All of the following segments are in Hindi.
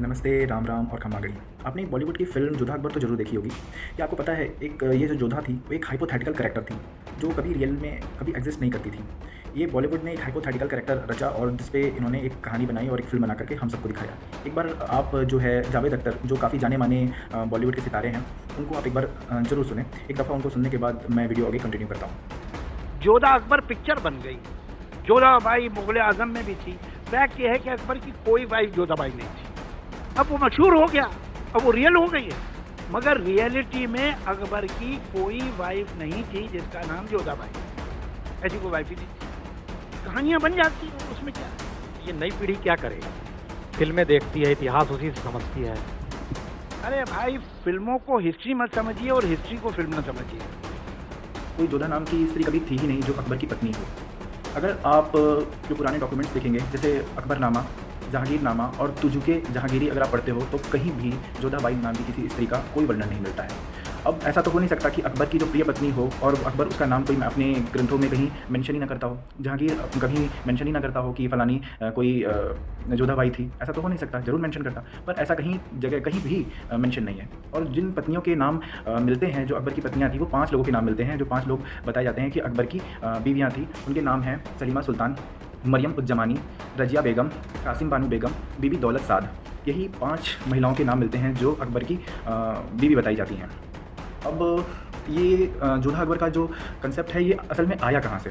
नमस्ते, राम राम और खम्मा गणी। आपने एक बॉलीवुड की फ़िल्म जोधा अकबर तो ज़रूर देखी होगी। क्या आपको पता है एक ये जो जोधा थी वो एक हाइपोथेटिकल कैरेक्टर थी, जो कभी रियल में कभी एग्ज़िस्ट नहीं करती थी। ये बॉलीवुड ने एक हाइपोथेटिकल कैरेक्टर रचा और जिस पे इन्होंने एक कहानी बनाई और एक फ़िल्म बना करके हम सबको दिखाया। एक बार आप जो है जावेद अख्तर जो काफ़ी जाने-माने बॉलीवुड के सितारे हैं, उनको आप एक बार ज़रूर सुनें। एक दफ़ा उनको सुनने के बाद मैं वीडियो आगे कंटिन्यू करता हूँ। जोधा अकबर पिक्चर बन गई। जोधाबाई मुगल आजम में भी थी। फैक्ट ये है कि अकबर की कोई वाइफ जोधाबाई नहीं थी। अब वो मशहूर हो गया, अब वो रियल हो गई है, मगर रियलिटी में अकबर की कोई वाइफ नहीं थी जिसका नाम जोधाबाई। ऐसी कोई वाइफ ही नहीं थी। कहानियां बन जाती हैं, उसमें क्या है? ये नई पीढ़ी क्या करे? फिल्में देखती है, इतिहास उसी से समझती है। अरे भाई, फिल्मों को हिस्ट्री मत समझिए और हिस्ट्री को फिल्म न समझिए। कोई जोधा नाम की स्त्री कभी थी ही नहीं जो अकबर की पत्नी हो। अगर आप जो पुराने डॉक्यूमेंट्स देखेंगे, जैसे अकबरनामा, जहांगीरनामा और तुजुके जहांगीरी अगर आप पढ़ते हो, तो कहीं भी जोधाबाई नाम की किसी स्त्री का कोई वर्णन नहीं मिलता है। अब ऐसा तो हो नहीं सकता कि अकबर की जो प्रिय पत्नी हो और अकबर उसका नाम कोई अपने ग्रंथों में कहीं मेंशन ही ना करता हो। जहांगीर कभी मेंशन ही ना करता हो कि फ़लानी कोई जोधाबाई थी। ऐसा तो हो नहीं सकता, ज़रूर मेंशन करता, पर ऐसा कहीं जगह कहीं भी मेंशन नहीं है। और जिन पत्नियों के नाम मिलते हैं, जो अकबर की पत्नियाँ थी, वो 5 लोगों के नाम मिलते हैं, जो 5 लोग बताए जाते हैं कि अकबर की बीवियाँ थी। उनके नाम हैं सलीमा सुल्तान, मरियम उज़ ज़मानी, रज़िया बेगम, कासिम बानो बेगम, बीबी दौलत साद। यही 5 महिलाओं के नाम मिलते हैं जो अकबर की बीवी बताई जाती हैं। अब ये जोधा अकबर का जो कंसेप्ट है, ये असल में आया कहाँ से?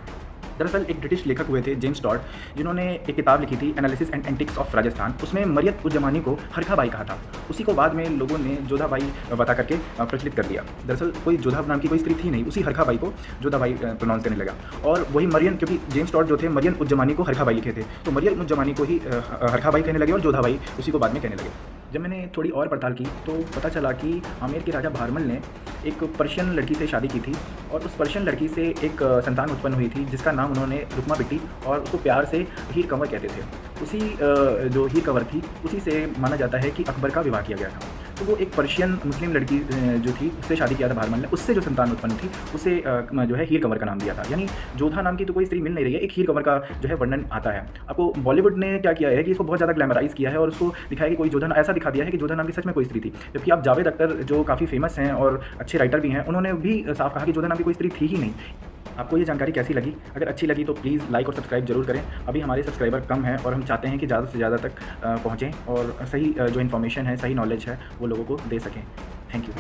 दरअसल एक ब्रिटिश लेखक हुए थे जेम्स टॉड, जिन्होंने एक किताब लिखी थी analysis and antics of Rajasthan. उसमें मरियम उज़ ज़मानी को हरखा बाई कहा था। उसी को बाद में लोगों ने जोधा बाई बता करके प्रचलित कर दिया। दरअसल कोई जोधा नाम की कोई स्त्री थी नहीं, उसी हरखा बाई को जोधा बाई प्रोनाउंस करने लगा। और वही मरियम, क्योंकि जेम्स टॉड जो थे मरियम उज़ ज़मानी को हरखा बाई लिखे थे, तो मरियम उज़ ज़मानी को ही हरखा बाई कहने लगे और जोधा बाई उसी को बाद में कहने लगे। जब मैंने थोड़ी और पड़ताल की तो पता चला कि आमेर के राजा भारमल ने एक पर्शियन लड़की से शादी की थी और उस पर्शियन लड़की से एक संतान उत्पन्न हुई थी जिसका नाम उन्होंने रुकमा बिट्टी और उसको प्यार से हीर कंवर कहते थे। उसी जो हीर कंवर थी, उसी से माना जाता है कि अकबर का विवाह किया गया था। तो वो एक पर्शियन मुस्लिम लड़की जो थी, उससे शादी किया था भारमल ने। उससे जो संतान उत्पन्न थी उसे जो है हीर कंवर का नाम दिया था। यानी जोधा नाम की तो कोई स्त्री मिल नहीं रही है, एक हीर कंवर का जो है वर्णन आता है। आपको बॉलीवुड ने क्या किया है कि इसको बहुत ज़्यादा ग्लैमराइज़ किया है और उसको दिखाया कि कोई जोधा, ऐसा दिखा दिया है कि जोधा नाम की सच में कोई स्त्री थी। जबकि आप जावेद अख्तर जो काफ़ी फेमस हैं और अच्छे राइटर भी हैं, उन्होंने भी साफ कहा कि जोधा नाम की कोई स्त्री थी ही नहीं। आपको ये जानकारी कैसी लगी? अगर अच्छी लगी तो प्लीज़ लाइक और सब्सक्राइब जरूर करें। अभी हमारे सब्सक्राइबर कम हैं और हम चाहते हैं कि ज़्यादा से ज़्यादा तक पहुँचें और सही जो इन्फॉर्मेशन है, सही नॉलेज है, वो लोगों को दे सकें। Thank you.